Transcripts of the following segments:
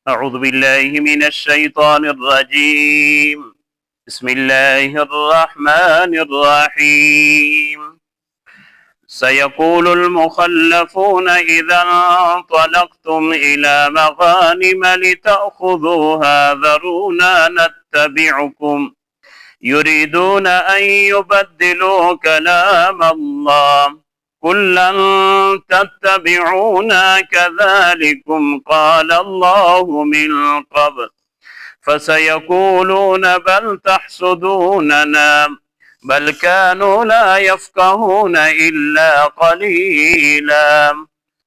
أعوذ بالله من الشيطان الرجيم. بسم الله الرحمن الرحيم. سيقول المخلفون إذا انطلقتم إلى مغانم لتأخذوها ذرونا نتبعكم يريدون أن يبدلوا كلام الله قل لن تتبعونا كذلكم قال الله من قبل فسيقولون بل تحسدوننا بل كانوا لا يفقهون إلا قليلا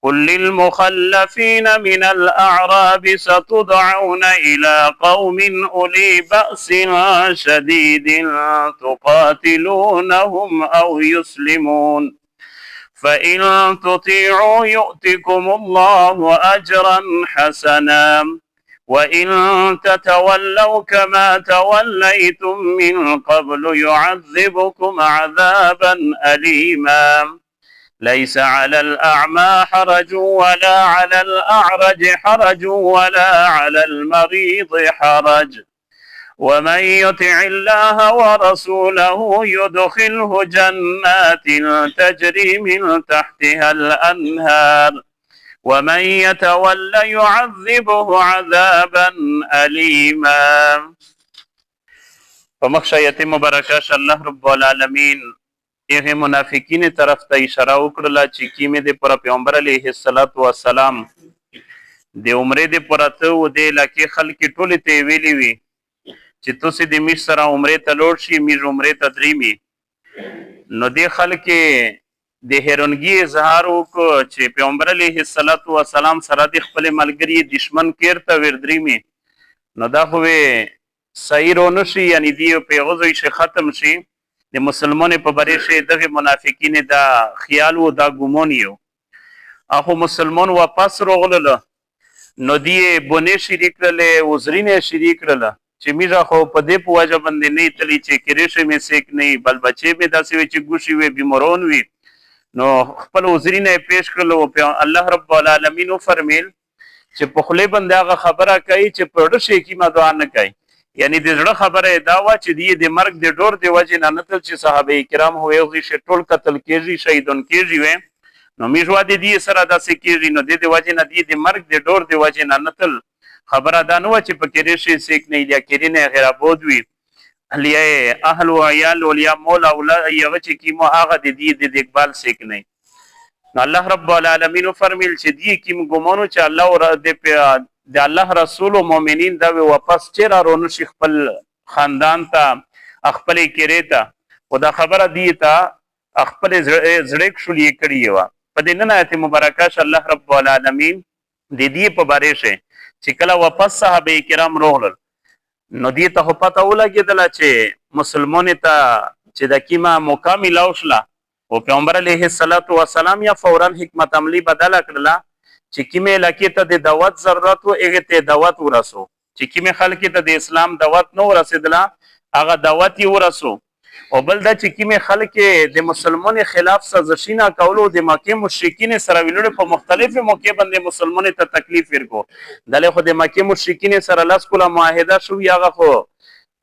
قل للمخلفين من الأعراب ستدعون إلى قوم أولي بأس شديد تقاتلونهم أو يسلمون فإن تطيعوا يؤتكم الله أجرا حسنا وإن تتولوا كما توليتم من قبل يعذبكم عذابا أليما ليس على الأعمى حرج ولا على الأعرج حرج ولا على المريض حرج ومن يطع الله ورسوله يدخله جنات تجري من تحتها الأنهار ومن يتولى يعذبه عذابا أليما. فمخشى يتم برکاش الله رب العالمین یغه منافقین طرف ته اشاره وکړه چې کیمه د پر پیغمبر علیه الصلاۃ والسلام د عمره د پرته و د لکه خلک ټوله ته ویلی وی چې تاسو د مش سره عمره ته لوړ شي مش عمره ته دریمي نو د خلک د هرونګي اظهار وکړ چې پیغمبر علیه الصلاۃ والسلام سره د خپل ملګری دشمن کېرته وردریمي نو دا خو صحیح رونه شي یعنی دی پیغوزوي شي ختم شي د مسلمان په بری شي دغه منافقین دا خیال و دا ګمون یو اخو مسلمان واپس روغله نو دی بونه شریک له وزرینه شریک له چې میرا خو په دې په وجه باندې نه تلی چې کریشه می سیک نه بل بچي به داسې وي چې ګوشي وي بیمارون وي نو خپل وزرینه پیش کړل او الله رب العالمین فرمیل چې په خله باندې هغه خبره کوي چې په شي کې ما دعا نه کوي یعنی د زړه خبره دا وا چې د مرګ د ډور د وجه نه نتل چې صحابه کرام هوې چې ټول قتل کېږي شهیدون کېږي وي نو میژوا د دې سره داسې کېږي نو د وجه نه د مرګ د ډور د وجه نه نتل خبره دا نو چې په کېریشي سیک نه یا کېرینه غیر ابود وي اهلیه اهل او عیال ولیا مولا اولاد یو چې کیمو هغه د دې د اقبال سیک نه نو الله رب العالمین فرمیل چې دی کیم ګمانو چې الله د الله رسول او مؤمنین دا واپس چیرې رونو شي خپل خاندان ته خپل کېری ته او دا خبره دی ته خپل زړه شولې کړی و په دې نه آیت مبارکه الله رب العالمین د دې په باره شي چې کله واپس صحابه کرام روغل نو دې ته پته ولګېدله چې مسلمان ته چې د کیما مکمل اوشله او پیغمبر علیه الصلاۃ والسلام یا فورا حکمت عملی بدل کړله چې کیمه لکه ته د دعوت ضرورت او هغه ته دعوت ورسو چې کیمه خلک ته د اسلام دعوت نو ورسېدله هغه دعوت یې ورسو او بل دا چې کیمه خلک د مسلمان خلاف سازشینه کولو د مکه مشرکین سره ویلوړ په مختلفو موقع باندې مسلمان ته تکلیف ورکو دله خو د مکه مشرکین سره لاس کوله معاهده شو یغه خو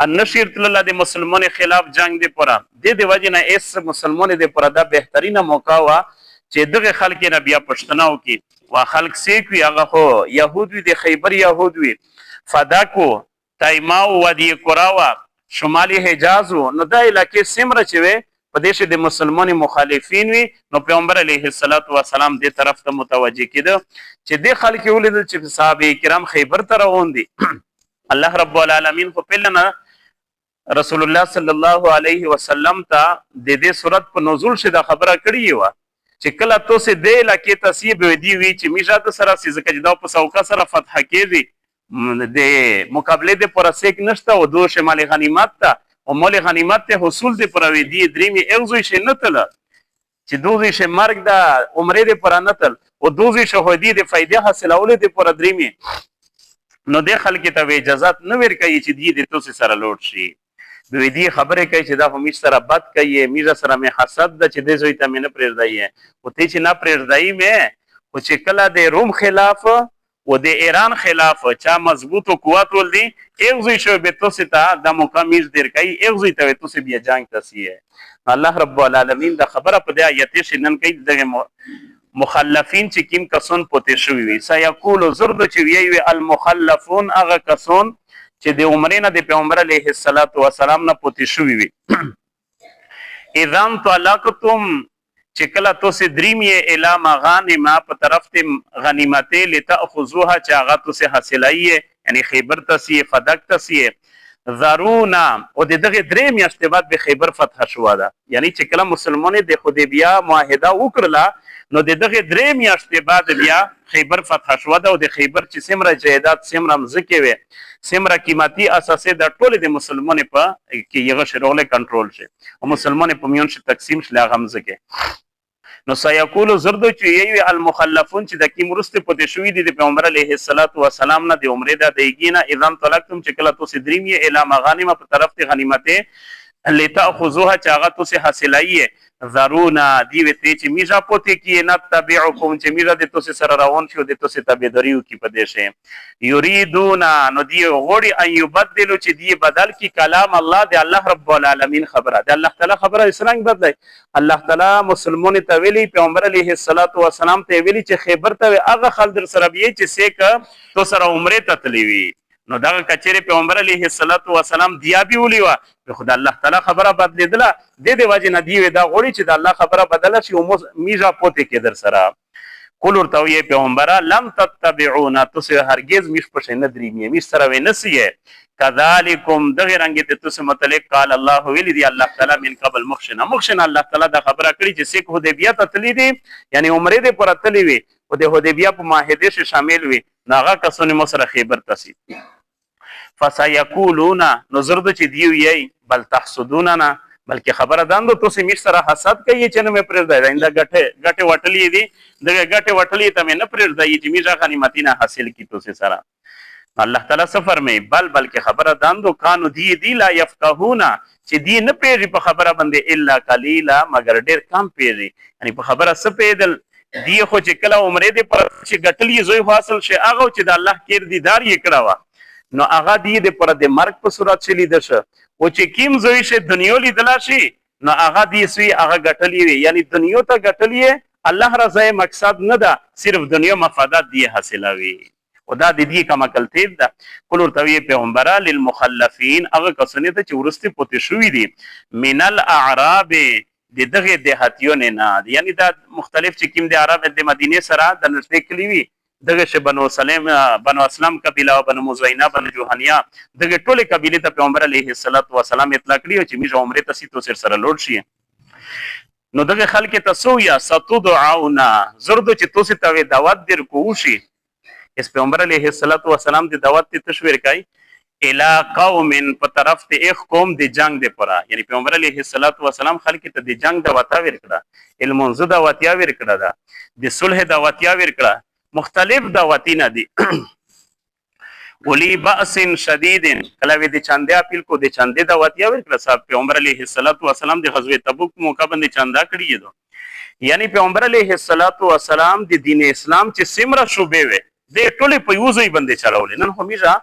النشیر تل د مسلمان خلاف جنگ دی پره د وجه نه اس مسلمان دی پره دا بهترینه موقع وا چې دغه خلک نه بیا پښتنه وکي وا خلک سیک وی هغه خو يهود وی د خیبر يهود وی فداکو تایما و دی کوراوا شمالي حجاز نو د علاقې سمره چوي په دیش د مسلمان مخالفین وی نو پیغمبر علیه الصلاۃ والسلام دې طرف ته متوجه کړي چې د خلک ولید چې صحابه کرام خیبر ته روان دي الله رب العالمین خو پلنا رسول الله صلی الله علیه وسلم ته د دې صورت په نزول شه د خبره کړی و چې کله تاسو د علاقې تصیب دی وی چې میشاته سره سزه کجدا په سوکا سره فتح کېږي د مقابله د پرسیک نشته او دو شمال غنیمت ته او مال غنیمت ته حصول د پروي دی دریمي اغزوي شنتل چې دوزي شه مرګ د عمره د پرانتل او دوزي شهودي د فائدې حاصلول د پر دریمي نو د خلک ته اجازه نه ور کوي چې دی د تاسو سره لوټ شي دوی دی خبره کوي چې دا هم سره بد کوي میرا سره مې حسد د چې د زوی ته مې نه پرېږدای او ته چې نه پرېږدای مې او چې کله د روم خلاف و د ایران خلاف چا مضبوط و قوت ول دی ایک زوی شو به تو ستا د مقامیز در کوي ایک زوی ته تو بیا جنگ تسیه. الله رب العالمین د خبره په د آیت شنن کوي د مخلفین چې کیم کسون پوتې شوی وي سيقول زرد چې وی المخلفون هغه کسون چې د عمرې نه د پیغمبر علیه الصلاۃ والسلام نه پوتې شوی وي اذا طلقتم چې کله تاسو دریمه اله مغانم په طرف ته غنیمت لتاخذوها چې هغه تاسو حاصلایي یعنی خیبر تاسو فدق تاسو ضرونا او دغه درې میاشتې بعد به خیبر فتح شو ده یعنی چې کله مسلمانانو د حدیبیه معاهده وکړه نو دغه درې میاشتې بعد بیا خیبر فتح شو ده او د خیبر چې سمره جیدات سمره مزکه وي سمره قیمتي اساسه د ټول د مسلمانانو په کې یو شروله کنټرول شي او مسلمانانو په میون شي تقسیم شله غمزکه نو سيقول زردو چې یی المخلفون چې د کی مرسته پته شوې دي د پیغمبر علیه الصلاۃ والسلام نه د عمره د دیګینا اذا طلقتم چې کله تاسو دریمه اله مغانم په طرف ته غنیمته لتاخذوها چې هغه تاسو حاصلایي ضرونا دی وته چې میزا پته کی نه تبعکم چې میزا د تاسو سره روان شو د تاسو تابعداریو کی پدې شه یریدون نو دی غوړي ان یبدلوا چې دی بدل کی کلام الله د الله رب العالمین خبره د الله تعالی خبره اسلام بدلای الله تعالی مسلمان ته ویلي پیغمبر علیه الصلاۃ والسلام ته ویلي چې خیبر ته هغه خلک در سره بي چې سیک تو سره عمره ته تلوي نو دا کچره پیغمبر علیه الصلاۃ والسلام دیا بي ولي وا خدای الله تعالی خبره بدلیدله د دې وجه نه دی دا غوړي چې د الله خبره بدله شي او میزا پوته کې در سره کول ورته وی پیغمبر لم تتبعونا تاسو هرگز میش پښې نه درې می سره ونسیه کذالکم دغه رنګ ته تاسو متعلق قال الله ویلی دی الله تعالی من قبل مخشن الله تعالی دا خبره کړی چې سیک حدیبیه ته تللی دي یعنی عمره دې پر تللی وي او د حدیبیه په معاهده شامل وي ناغه کسونه مسره خیبر تسی فسيقولون نظر د چې دیو یی بل تحسدوننا بلکې خبره داندو تاسو میش سره حسد کوي چې نه مې پرېږدای دا غټه وټلې دي دغه غټه وټلې ته مې نه پرېږدای چې میزه غنیمتینه حاصل کی تاسو سره الله تعالی سفر مې بلکې خبره داندو کانو دی لا يفقهون چې دی نه پیږي په خبره باندې الا قليلا مگر ډیر کم پیږي یعنی په خبره سپیدل دی خو چې کله عمره دې پر چې غټلې زوی حاصل شي هغه چې د الله کېر دیدار یې کړه نو هغه دې پر د مرګ په صورت چلی دشه او چې کیم زوی شه دنیا لیدلا شي نو هغه دې سوی هغه غټلی وي یعنی دنیا ته غټلی الله رضا مقصد نه ده صرف دنیا مفادات دی حاصلوي او دا د دې کما کلتیب ده کول ورته پیغمبر للمخلفین هغه کسونه ته چې ورسته پته شوې دي من الاعراب دغه دهاتیونه نه یعنی دا مختلف چې کیم د عرب د مدینه سره د نږدې کلی وي دغه ش بنو سلیم بنو اسلم قبیله او بنو مزینه بنو جوهنیه دغه ټوله قبیله ته پیغمبر علیه الصلاۃ والسلام اطلاق کړی چې میږه عمره ته سیتو سره لوړ شي نو دغه خلک ته سو یا ستدعونا زرد چې تاسو ته دعوت در کوشي اس پیغمبر علیه الصلاۃ والسلام د دعوت ته تشویر کوي الی قوم په طرف ته ایک قوم د جنگ د پرا یعنی پیغمبر علیه الصلاۃ والسلام خلک ته د جنگ د وتا ور کړه المنذ د وتیا ور کړه دا د صلح د وتیا ور کړه مختلف دعوتین دي ولی باس شدید کله وی د چاندیا پیل کو د چاندې دعوتیا ورکړه صاحب پیغمبر علیه الصلاۃ والسلام د غزوه تبوک موقع باندې چاندا کړی دو یعنی پیغمبر علیه الصلاۃ والسلام د دین اسلام چې سمره شوبه وي د ټوله په یوزي باندې چلاول نن همیشه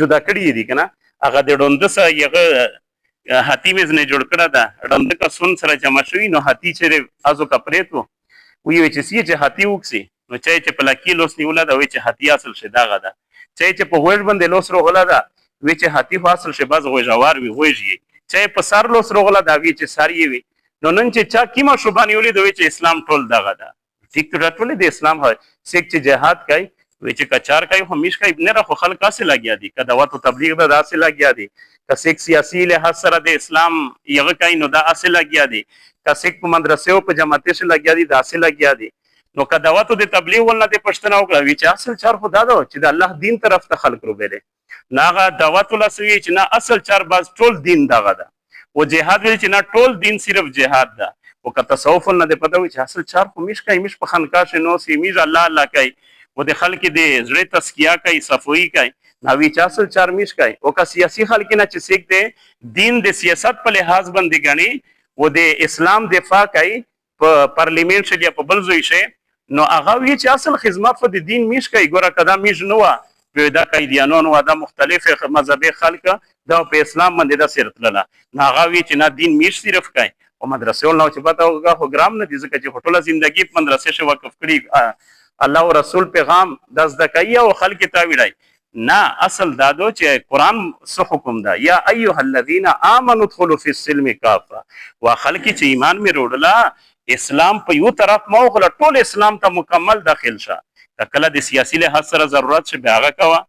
جدا کړی دي کنه هغه د ډوند سره یغه هاتی مز نه جوړ کړه دا ډوند کا سن سره جمع شوی نو هاتی چې ازو کپریتو وی چې هاتی وکسي نو چې په لکی لوس نیولا دا وی چې هاتی اصل شه داغه دا چې په وښ باندې لوس روغلا دا وی چې هاتی حاصل شه باز غوي جوار وی وږي چې په سر لوس روغلا دا وی چې ساری وی نو نن چې چا کیما شوبانی ولې دا وی چې اسلام ټول داغه دا ټیک ټول د اسلام هي سیک چې جهاد کوي وی چې کچار کوي همیش کوي نه راخو خلک اسه لګیا دي کدا وته تبلیغ دا اسه لګیا دي که سیک سیاسي له سره د اسلام یغه کوي نو دا اسه لګیا دي که سیک په مدرسې او په جماعت سره لګیا دي دا اسه لګیا دي نو که دعوت د تبلیغ ولنه د پښتنه وکړه وی چې اصل چار خدا دا چې د الله دین طرف ته خلق روبېله ناغه دعوت ولا سوي چې نه اصل چار باز ټول دین دغه دا او جهاد ویل چې نه ټول دین صرف جهاد دا او که تصوف نه د پته وي چې اصل چار خو میش کوي میش په خانقاه شنو سی میز الله الله کوي او د خلک د زړه تسکیه کوي صفوي کوي نو وی چې اصل چار میش کوي او که سیاسي خلک نه چې سیک دي دین د سیاست په لحاظ باندې غني او د اسلام دفاع کوي په پارلیمنت شې په بل ځای شي نو هغه وی چې اصل خدمت خو د دین میش کوي ګوره کدا میش نه و دا قیدیانون و دا مختلف مذهبي خلک دا په اسلام باندې دا سیرت لله نو هغه وی چې نه دین میش صرف کوي او مدرسې ولنو چې پته هغه خو ګرام نه دي ځکه چې ټوله ژوندګي په مدرسې شو وقف کړي الله او رسول پیغام د زدکای او خلک ته ویلای نه اصل دادو چې قرآن څه حکم ده یا ایها الذین آمنوا ادخلوا فی السلم کافه وا خلک چې ایمان می وروړله اسلام په یو طرف مو غل ټول اسلام ته مکمل داخل شه کله د سیاسي لحاظ سره ضرورت شي هغه کوه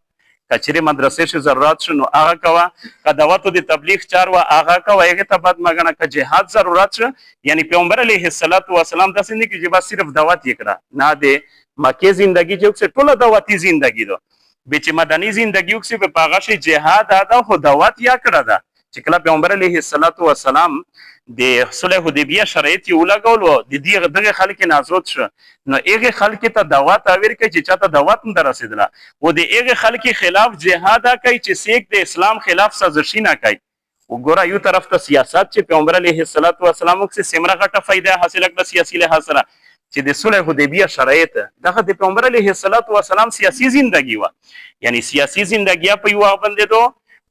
کچری مدرسې شي ضرورت شنو هغه کوه کداوتو د تبلیغ چار وا هغه کوه هغه ته بعد مګنه ک جهاد ضرورت شه یعنی پیغمبر علیه الصلاۃ والسلام د سندې کې چې صرف دعوت یکړه نه د مکه زندگی چې ټوله دعوتی زندگی دو به چې مدني زندگی کې په پاغه شي جهاد ادا خو دعوت یا کړه دا چې کله پیغمبر علیه الصلاۃ والسلام د صلح حدیبیه شرایط یو لګول د دې دغه خلک نازوت شو نو هغه خلک ته دعوت اویر کوي چې چاته دعوت نه رسیدله او د هغه خلک خلاف جهاد کوي چې سیک د اسلام خلاف سازشي نه کوي وګوره یو طرف ته سیاست چې پیغمبر علیه الصلاۃ والسلام کې سمره غټه فائدہ حاصله کړه سیاسي لحاظ سره چې د صلح حدیبیه شرایط دغه د پیغمبر علیه الصلاۃ والسلام سیاسي ژوندګي و یعنی سیاسي ژوندګي په یو باندې دو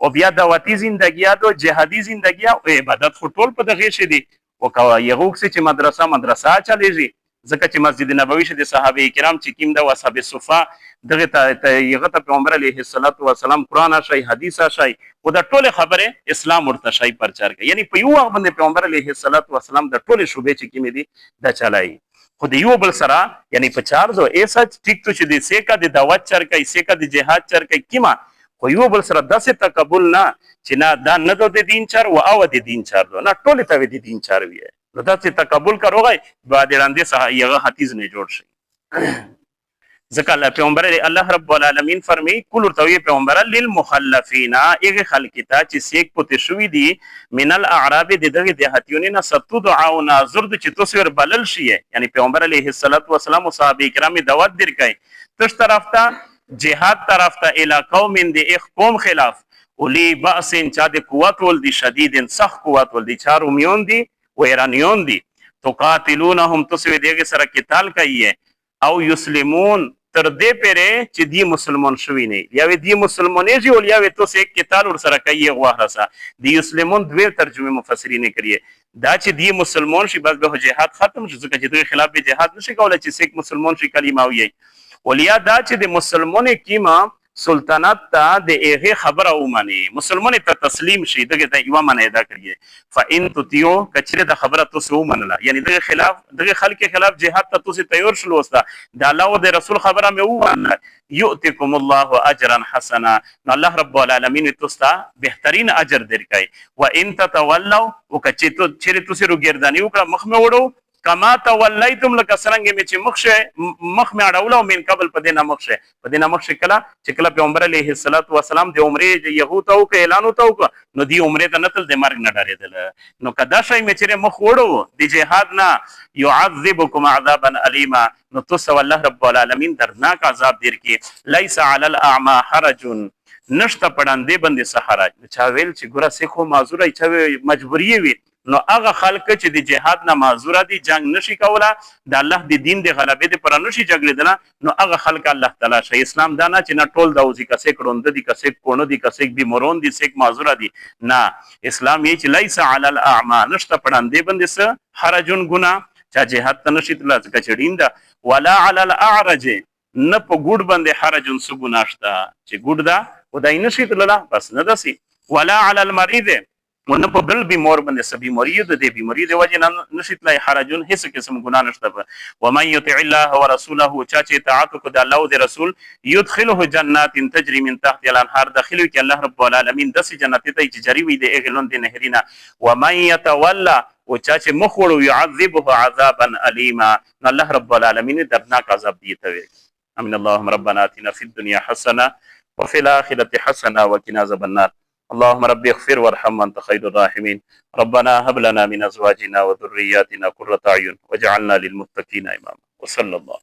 او بیا دعوتی زندگی او جهادي زندگی او عبادت خو ټول په دغه شي دي او کا یغه چې مدرسه چلیږي ځکه چې مسجد نبوي شه د صحابه کرام چې کیم د اصحاب صفه دغه ته یغه ته پیغمبر علیه الصلاۃ والسلام قران شي حدیث شي او د ټول خبره اسلام ورته شي پرچار کوي یعنی په یو وخت باندې پیغمبر علیه الصلاۃ والسلام د ټول شوبې چې کیم دي د چلای خو د یو بل سره یعنی په چار زو ایسا ټیک تو چې د سیکا د دعوت چر کوي سیکا د جهاد چر کوي کیما خو یو بل سره داسې تقبل نه چې نه دا نه د دین چار و او د دین چار نه ټول ته د دین چار وي نو داسې تقبل کروغای بعد وړاندې سه یغه حتیز نه جوړ شي ځکه الله پیغمبر الله رب العالمین فرمایي کل ورته پیغمبر للمخلفین هغه خلک ته چې سیک پته شوی دي من الاعراب دغه دهاتیونه نه ستدعون زرد چې تاسو ور بلل شي یعنی پیغمبر علیه الصلاۃ والسلام او صحابه کرام دعوت درکای تش طرف ته جهاد طرف ته علاقو من د اخ قوم خلاف ولی باسن چا د قوت ول دي شدید سخت قوت ول دي چار میون دي و ایرانیون دي تو قاتلونهم تسوی دغه سره قتال کوي او یسلمون تر دې پره چې دی مسلمان شوی نه یا دی مسلمانې جی ول یا تو سه قتال ور سره کوي غوهرسا دی یسلمون دوی ترجمه مفسرین کړي دا چې دی مسلمان شي بس به جهاد ختم شي ځکه چې دوی خلاف به جهاد نشي کولای چې سه مسلمان شي کلمه وي ولیا دا چې د مسلمانې کیما سلطنت ته د هغه خبره ومني مسلمان ته تسلیم شي دغه ته یو معنی ادا کړی فإن تطيعوا کچره د خبره تاسو ومنله یعنی دغه خلاف دغه خلک خلاف جهاد ته تاسو تیار شلو وستا د الله او د رسول خبره مې ومنله یؤتکم الله اجرا حسنا الله رب العالمین تاسو بهترین اجر درکای و ان تتولوا وکچې تو چیرې تاسو روګردانی وکړه مخ مې وړو کما تولیتم لک سرنګ می چې مخ می اړول او من قبل پدینه مخ کلا چې کله پیغمبر علیه الصلاۃ والسلام د عمره یهود او اعلان وتاو نو دی عمره ته نتل د مرګ نه ډارېدل نو کدا شای می چې مخ وړو د جهاد نه يعذبكم عذابا الیما نو تاسو الله رب العالمین درناک عذاب دیر کی لیس علی الاعمى حرج نشته پړاندې باندې سحرج چا ویل چې ګوره سیخو معذور ای چې مجبوری وي نو هغه خلک چې د جهاد نه معذور دي جنگ نشي کوله د الله د دین د غلبې د پر نشي جګړه نو هغه خلک الله تعالی شي اسلام دانا چې نه ټول دوزي کسې کړوند دي کسې کونو دي کسې بیمارون دي سیک معذور دي نه اسلام یې چې لیس علی الاعمى نشته پړاندې باندې سه حرجون ګنا چې جهاد ته نشي تل ځکه چې ډیندا ولا علی الاعرج نه په ګډ باندې حرجون سو ګناشتا چې ګډ دا ودای نشي تل بس نه دسي ولا علی المريض ونه په بل بیمار باندې سبي مرید د بیماری د وجه نه نشیت لای حرجون هیڅ قسم ګناه نشته و من يطع الله ورسوله چا چې اطاعت کو د الله او د رسول يدخله جنات تجري من تحت الانهار داخلو کې الله رب العالمین د جنت ته چې جری وي د اغلون د نهرینا و من يتولى او چا چې مخ وړو يعذبه عذابا الیما الله رب العالمین درناک عذاب دی ته امين اللهم ربنا اتنا في الدنيا حسنه وفي الاخره حسنه وقنا عذاب النار اللهم رب اغفر وارحم وانت خير الراحمين ربنا هب لنا من ازواجنا وذرياتنا قرة اعين واجعلنا للمتقين اماما وصلى الله